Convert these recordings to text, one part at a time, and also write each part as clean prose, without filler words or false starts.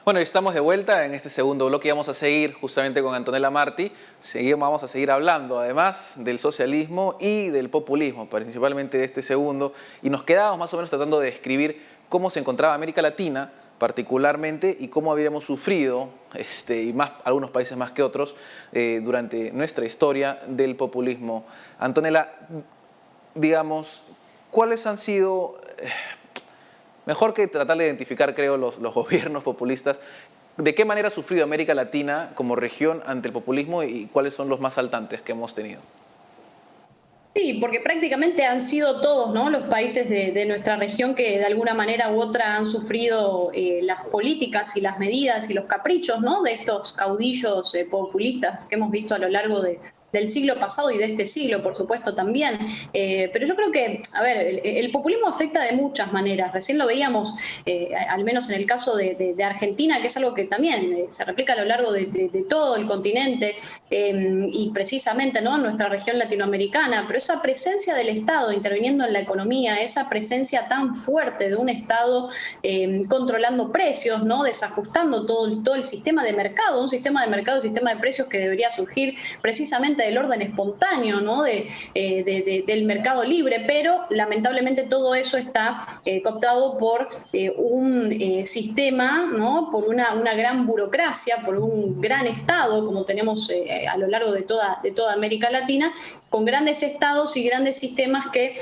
Bueno, estamos de vuelta en este segundo bloque y vamos a seguir justamente con Antonella Marti. Vamos a seguir hablando además del socialismo y del populismo, principalmente de este segundo. Y nos quedamos más o menos tratando de describir cómo se encontraba América Latina particularmente y cómo habíamos sufrido, y más algunos países más que otros, durante nuestra historia del populismo. Antonella, digamos, ¿cuáles han sido... Mejor que tratar de identificar, creo, los gobiernos populistas, ¿de qué manera ha sufrido América Latina como región ante el populismo y cuáles son los más saltantes que hemos tenido? Sí, porque prácticamente han sido todos, ¿no?, los países de nuestra región que de alguna manera u otra han sufrido las políticas y las medidas y los caprichos, ¿no?, de estos caudillos populistas que hemos visto a lo largo del siglo pasado y de este siglo, por supuesto, también. Pero yo creo que, a ver, el populismo afecta de muchas maneras. Recién lo veíamos, al menos en el caso de Argentina, que es algo que también se replica a lo largo de todo el continente y precisamente, ¿no?, en nuestra región latinoamericana. Pero esa presencia del Estado interviniendo en la economía, esa presencia tan fuerte de un Estado controlando precios, ¿no?, desajustando todo el sistema de mercado, un sistema de precios que debería surgir precisamente del orden espontáneo, ¿no?, del mercado libre, pero lamentablemente todo eso está cooptado por un sistema, ¿no?, por una gran burocracia, por un gran Estado, como tenemos a lo largo de toda América Latina, con grandes estados y grandes sistemas que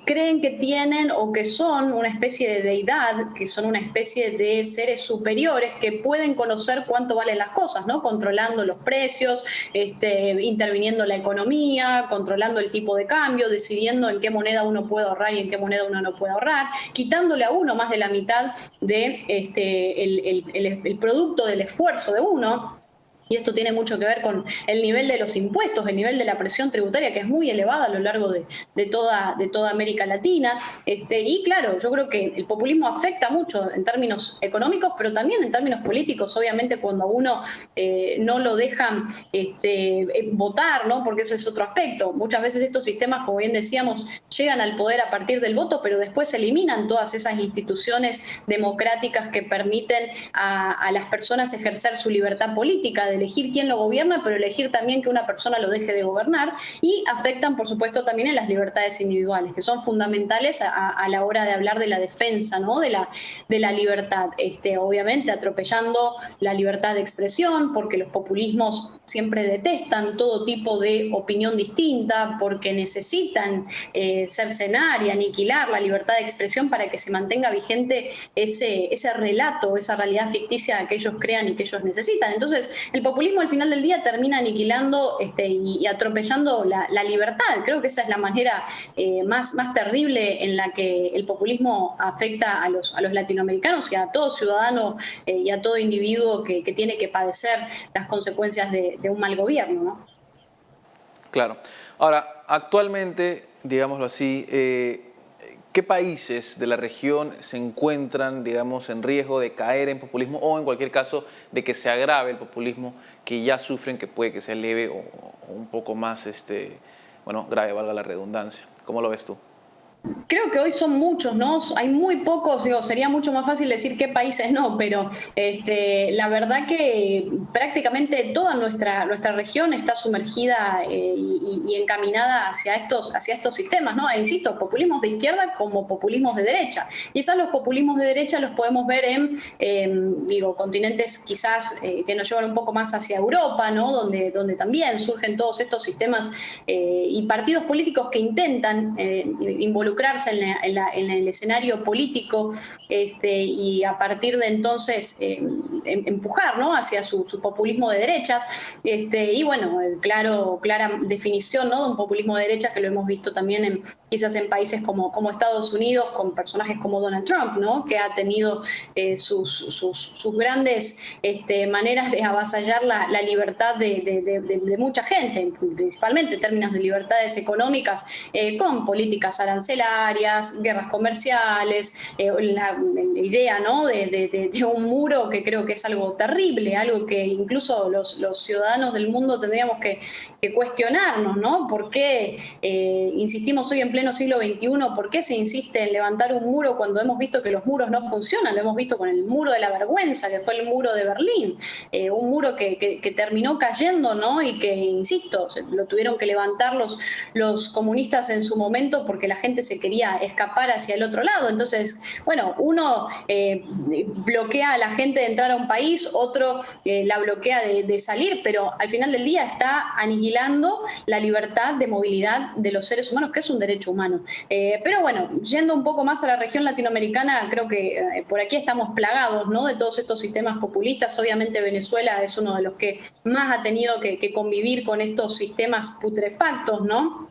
creen que tienen o que son una especie de deidad, que son una especie de seres superiores que pueden conocer cuánto valen las cosas, ¿no?, controlando los precios, interviniendo la economía, controlando el tipo de cambio, decidiendo en qué moneda uno puede ahorrar y en qué moneda uno no puede ahorrar, quitándole a uno más de la mitad de el producto del esfuerzo de uno. Y esto tiene mucho que ver con el nivel de los impuestos, el nivel de la presión tributaria, que es muy elevada a lo largo de toda América Latina. Y claro, yo creo que el populismo afecta mucho en términos económicos, pero también en términos políticos, obviamente cuando a uno no lo dejan votar, ¿no?, porque ese es otro aspecto. Muchas veces estos sistemas, como bien decíamos, llegan al poder a partir del voto, pero después eliminan todas esas instituciones democráticas que permiten a las personas ejercer su libertad política, de elegir quién lo gobierna, pero elegir también que una persona lo deje de gobernar, y afectan, por supuesto, también en las libertades individuales, que son fundamentales a la hora de hablar de la defensa, ¿no?, de la libertad. Obviamente atropellando la libertad de expresión, porque los populismos siempre detestan todo tipo de opinión distinta, porque necesitan cercenar y aniquilar la libertad de expresión para que se mantenga vigente ese relato, esa realidad ficticia que ellos crean y que ellos necesitan. Entonces, el populismo al final del día termina aniquilando y atropellando la libertad. Creo que esa es la manera más terrible en la que el populismo afecta a los latinoamericanos y a todo ciudadano y a todo individuo que tiene que padecer las consecuencias de un mal gobierno, ¿no? Claro. Ahora, actualmente, digámoslo así, ¿qué países de la región se encuentran, digamos, en riesgo de caer en populismo o en cualquier caso de que se agrave el populismo, que ya sufren, que puede que sea leve o un poco más, bueno, grave, valga la redundancia? ¿Cómo lo ves tú? Creo que hoy son muchos, ¿no? Hay muy pocos, digo, sería mucho más fácil decir qué países no, pero la verdad que prácticamente toda nuestra región está sumergida y encaminada hacia estos sistemas, ¿no? E insisto, populismos de izquierda como populismos de derecha. Y quizás los populismos de derecha los podemos ver en continentes quizás que nos llevan un poco más hacia Europa, ¿no?, donde también surgen todos estos sistemas y partidos políticos que intentan involucrarse en el escenario político y a partir de entonces empujar, ¿no?, hacia su populismo de derechas. Y bueno, clara definición, ¿no?, de un populismo de derechas que lo hemos visto también quizás en países como Estados Unidos, con personajes como Donald Trump, ¿no?, que ha tenido sus grandes maneras de avasallar la libertad de mucha gente, principalmente en términos de libertades económicas, con políticas arancelarias arancelarias, guerras comerciales, la idea, ¿no?, de un muro que creo que es algo terrible, algo que incluso los ciudadanos del mundo tendríamos que cuestionarnos, ¿no? ¿Por qué insistimos hoy en pleno siglo XXI? ¿Por qué se insiste en levantar un muro cuando hemos visto que los muros no funcionan? Lo hemos visto con el muro de la vergüenza, que fue el muro de Berlín, un muro que terminó cayendo, ¿no? Y que, insisto, lo tuvieron que levantar los comunistas en su momento porque la gente se quería escapar hacia el otro lado. Entonces, bueno, uno bloquea a la gente de entrar a un país, otro la bloquea de salir, pero al final del día está aniquilando la libertad de movilidad de los seres humanos, que es un derecho humano. Pero bueno, yendo un poco más a la región latinoamericana, creo que por aquí estamos plagados, ¿no?, de todos estos sistemas populistas. Obviamente Venezuela es uno de los que más ha tenido que convivir con estos sistemas putrefactos, ¿no?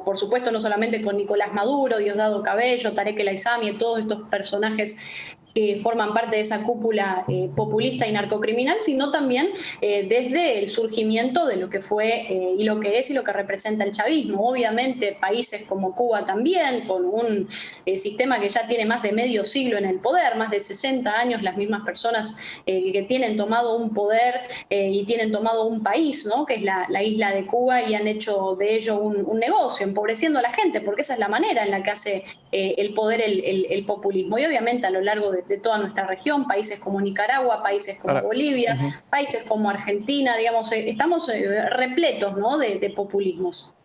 Por supuesto, no solamente con Nicolás Maduro, Diosdado Cabello, Tarek El Aissami, todos estos personajes que forman parte de esa cúpula populista y narcocriminal, sino también desde el surgimiento de lo que fue y lo que es y lo que representa el chavismo. Obviamente países como Cuba también, con un sistema que ya tiene más de medio siglo en el poder, más de 60 años, las mismas personas que tienen tomado un poder y tienen tomado un país, ¿no?, que es la isla de Cuba, y han hecho de ello un negocio, empobreciendo a la gente, porque esa es la manera en la que hace el poder el populismo. Y obviamente a lo largo de toda nuestra región, países como Nicaragua, países como Bolivia, países como Argentina, digamos, estamos repletos, ¿no?, de populismos.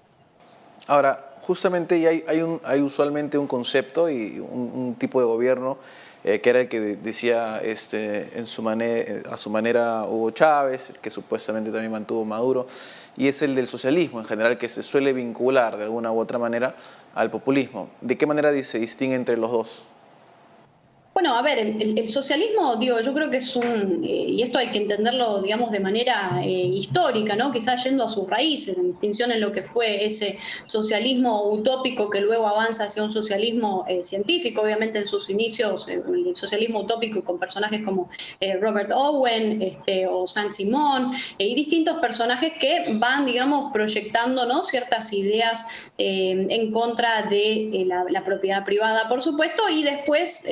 Ahora, justamente hay usualmente un concepto y un tipo de gobierno que era el que decía a su manera Hugo Chávez, el que supuestamente también mantuvo Maduro, y es el del socialismo en general, que se suele vincular de alguna u otra manera al populismo. ¿De qué manera se distingue entre los dos? Bueno, a ver, el socialismo, digo, yo creo que es y esto hay que entenderlo, digamos, de manera histórica, ¿no? Quizás yendo a sus raíces, en distinción en lo que fue ese socialismo utópico que luego avanza hacia un socialismo científico, obviamente en sus inicios, el socialismo utópico con personajes como Robert Owen o Saint-Simon, y distintos personajes que van, digamos, proyectando, ¿no?, ciertas ideas en contra de la propiedad privada, por supuesto, y después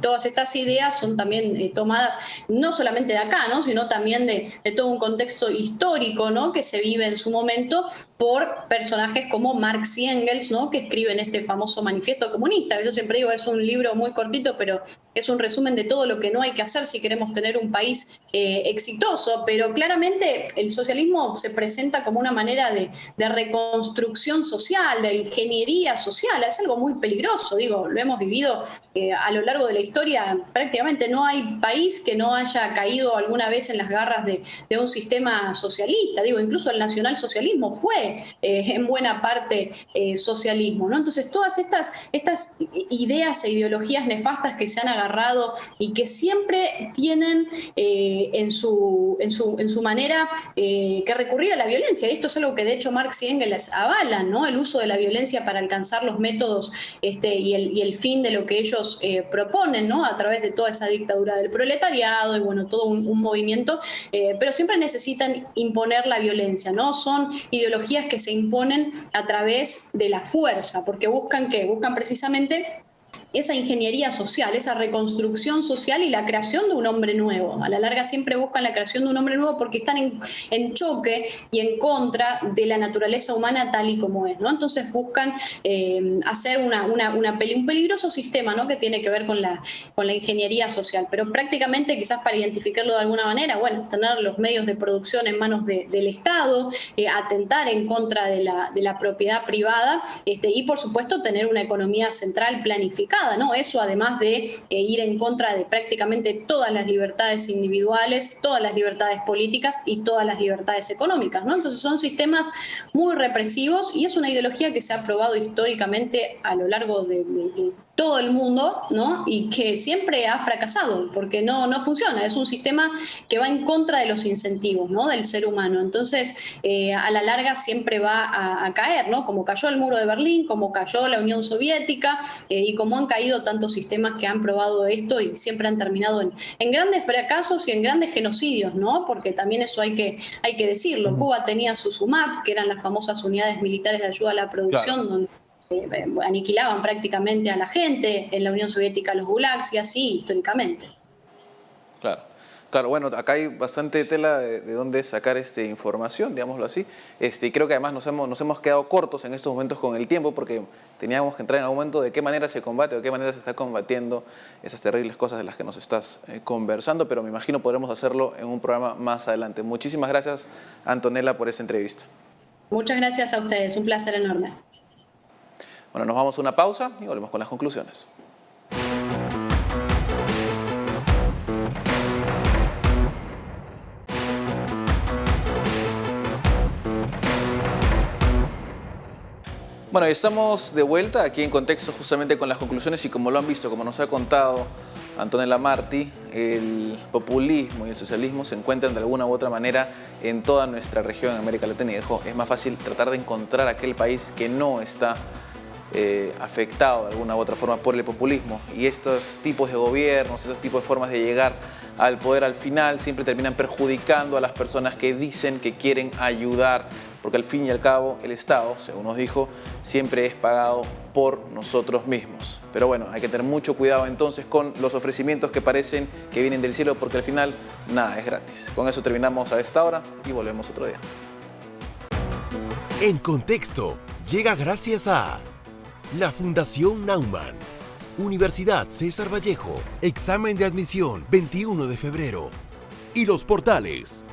todas estas ideas son también tomadas no solamente de acá, ¿no?, sino también de todo un contexto histórico, ¿no?, que se vive en su momento por personajes como Marx y Engels, ¿no?, que escriben este famoso manifiesto comunista. Yo siempre digo, es un libro muy cortito, pero es un resumen de todo lo que no hay que hacer si queremos tener un país exitoso. Pero claramente el socialismo se presenta como una manera de reconstrucción social, de ingeniería social. Es algo muy peligroso, digo, lo hemos vivido a lo largo de la historia. Prácticamente no hay país que no haya caído alguna vez en las garras de un sistema socialista. Digo, incluso el nacionalsocialismo fue en buena parte socialismo, ¿no? Entonces, todas estas ideas e ideologías nefastas que se han agarrado y que siempre tienen en su manera que recurrir a la violencia. Y esto es algo que de hecho Marx y Engels avalan, ¿no?, el uso de la violencia para alcanzar los métodos y el fin de lo que ellos proponen, ¿no?, a través de toda esa dictadura del proletariado y bueno, todo un movimiento, pero siempre necesitan imponer la violencia, ¿no? Son ideologías que se imponen a través de la fuerza, porque buscan precisamente esa ingeniería social, esa reconstrucción social y la creación de un hombre nuevo. A la larga siempre buscan la creación de un hombre nuevo porque están en choque y en contra de la naturaleza humana tal y como es, ¿no? Entonces buscan hacer un peligroso sistema, ¿no?, que tiene que ver con la ingeniería social. Pero prácticamente, quizás para identificarlo de alguna manera, bueno, tener los medios de producción en manos del Estado, atentar en contra de la propiedad privada y, por supuesto, tener una economía central planificada, ¿no? Eso además de ir en contra de prácticamente todas las libertades individuales, todas las libertades políticas y todas las libertades económicas, ¿no? Entonces son sistemas muy represivos y es una ideología que se ha probado históricamente a lo largo de todo el mundo, ¿no?, y que siempre ha fracasado porque no funciona. Es un sistema que va en contra de los incentivos, ¿no?, del ser humano. Entonces, a la larga siempre va a caer, ¿no?, como cayó el muro de Berlín, como cayó la Unión Soviética y como han caído tantos sistemas que han probado esto y siempre han terminado en grandes fracasos y en grandes genocidios, ¿no?, porque también eso hay que decirlo. Cuba tenía sus UMAP, que eran las famosas unidades militares de ayuda a la producción, Claro. donde aniquilaban prácticamente a la gente, en la Unión Soviética los gulags y así históricamente. Claro. Claro, bueno, acá hay bastante tela de dónde sacar información, digámoslo así. Y creo que además nos hemos quedado cortos en estos momentos con el tiempo porque teníamos que entrar en algún momento de qué manera se combate o de qué manera se está combatiendo esas terribles cosas de las que nos estás conversando, pero me imagino podremos hacerlo en un programa más adelante. Muchísimas gracias, Antonella, por esa entrevista. Muchas gracias a ustedes, un placer enorme. Bueno, nos vamos a una pausa y volvemos con las conclusiones. Bueno, estamos de vuelta aquí en Contexto justamente con las conclusiones y como lo han visto, como nos ha contado Antonella Martí, el populismo y el socialismo se encuentran de alguna u otra manera en toda nuestra región, en América Latina, y es más fácil tratar de encontrar aquel país que no está afectado de alguna u otra forma por el populismo, y estos tipos de gobiernos, estos tipos de formas de llegar al poder al final siempre terminan perjudicando a las personas que dicen que quieren ayudar, porque al fin y al cabo el Estado, según nos dijo, siempre es pagado por nosotros mismos. Pero bueno, hay que tener mucho cuidado entonces con los ofrecimientos que parecen que vienen del cielo, porque al final nada es gratis. Con eso terminamos a esta hora y volvemos otro día. En Contexto llega gracias a la Fundación Naumann, Universidad César Vallejo, examen de admisión 21 de febrero y los portales